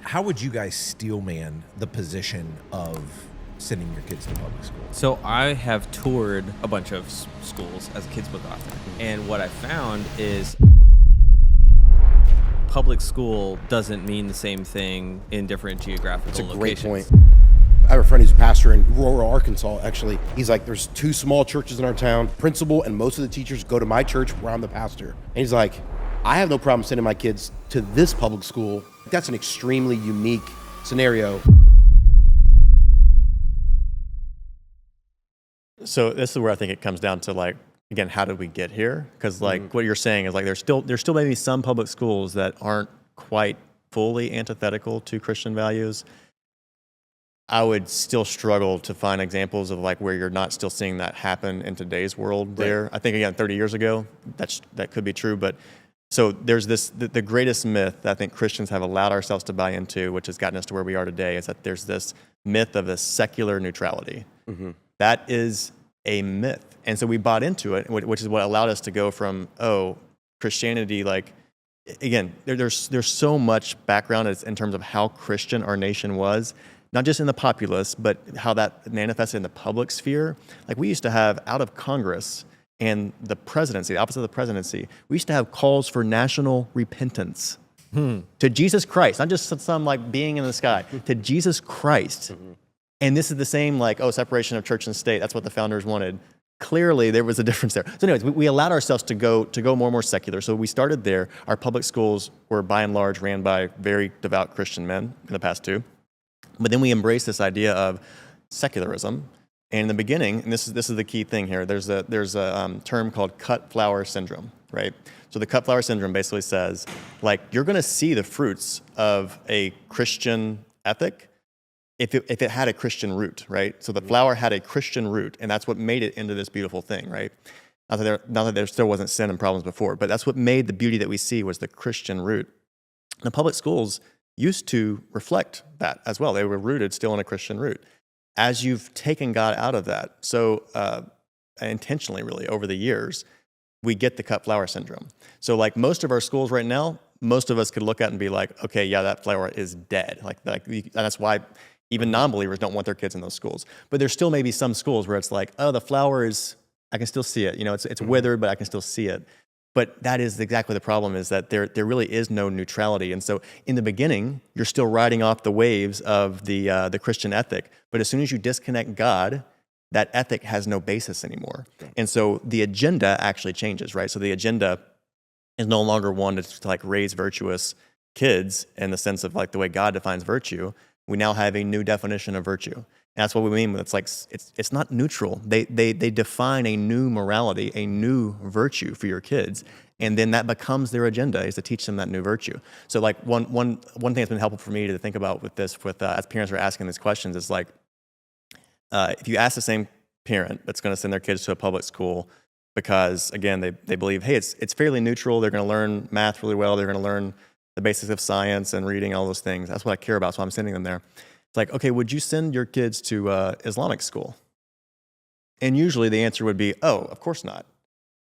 How would you guys steelman the position of sending your kids to public school? So I have toured a bunch of schools as a kids book author. And what I found is public school doesn't mean the same thing in different geographical locations. Great point. I have a friend who's a pastor in rural Arkansas, actually. He's like, there's 2 small churches in our town. Principal and most of the teachers go to my church where I'm the pastor. And he's like, I have no problem sending my kids to this public school. That's an extremely unique scenario. So this is where I think it comes down to, like, again, how did we get here? Because like what you're saying is like there's still maybe some public schools that aren't quite fully antithetical to Christian values. I would still struggle to find examples of like where you're not still seeing that happen in today's world there. Right. I think again, 30 years ago, that could be true. But so there's the greatest myth that I think Christians have allowed ourselves to buy into, which has gotten us to where we are today, is that there's this myth of a secular neutrality. Mm-hmm. That is a myth. And so we bought into it, which is what allowed us to go from, Christianity, like, again, there's so much background in terms of how Christian our nation was, not just in the populace, but how that manifested in the public sphere. Like we used to have out of Congress and the presidency, the office of the presidency, we used to have calls for national repentance to Jesus Christ, not just some like being in the sky, to Jesus Christ. Mm-hmm. And this is the same, like, separation of church and state. That's what the founders wanted. Clearly, there was a difference there. So anyways, we allowed ourselves to go more and more secular. So we started there. Our public schools were, by and large, ran by very devout Christian men in the past too. But then we embraced this idea of secularism. And in the beginning, and this is the key thing here, there's a term called cut flower syndrome, right? So the cut flower syndrome basically says, like, you're going to see the fruits of a Christian ethic if it had a Christian root, right? So the flower had a Christian root, and that's what made it into this beautiful thing, right? Not that there still wasn't sin and problems before, but that's what made the beauty that we see was the Christian root. The public schools used to reflect that as well. They were rooted still in a Christian root. As you've taken God out of that, so intentionally really over the years, we get the cut flower syndrome. So like most of our schools right now, most of us could look at and be like, okay, yeah, that flower is dead. Like and that's why even non-believers don't want their kids in those schools. But there's still maybe some schools where it's like, the flower is, I can still see it. You know, it's withered, but I can still see it. But that is exactly the problem, is that there really is no neutrality. And so in the beginning, you're still riding off the waves of the Christian ethic. But as soon as you disconnect God, that ethic has no basis anymore. And so the agenda actually changes, right? So the agenda is no longer one to like raise virtuous kids in the sense of like the way God defines virtue. We now have a new definition of virtue. And that's what we mean when it's like, it's not neutral. They define a new morality, a new virtue for your kids. And then that becomes their agenda, is to teach them that new virtue. So like one thing that's been helpful for me to think about with this, as parents are asking these questions, is like, if you ask the same parent that's going to send their kids to a public school because, again, they believe, hey, it's fairly neutral, they're going to learn math really well, they're going to learn the basics of science and reading, all those things. That's what I care about, so I'm sending them there. It's like, okay, would you send your kids to Islamic school? And usually the answer would be, of course not.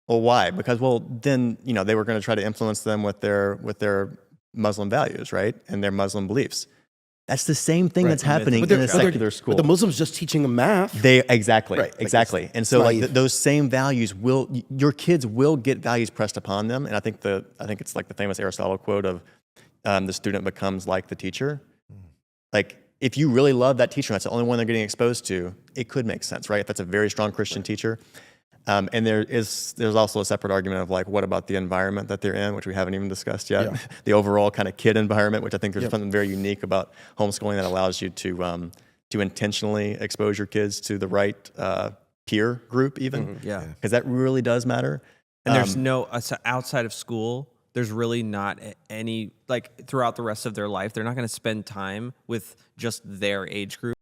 Well, why? Because, then, they were going to try to influence them with their Muslim values, right? And their Muslim beliefs. That's the same thing that's happening in a secular school. But the Muslims just teaching them math. Exactly. Like and so like those same values your kids will get values pressed upon them. And I think it's like the famous Aristotle quote of the student becomes like the teacher. Like if you really love that teacher, and that's the only one they're getting exposed to, it could make sense, right? If that's a very strong Christian teacher. And there's also a separate argument of like, what about the environment that they're in, which we haven't even discussed yet. Yeah. The overall kind of kid environment, which I think there's something very unique about homeschooling that allows you to intentionally expose your kids to the right peer group even. Mm-hmm. Yeah. Because that really does matter. And there's no, outside of school, there's really not any, like throughout the rest of their life, they're not going to spend time with just their age group.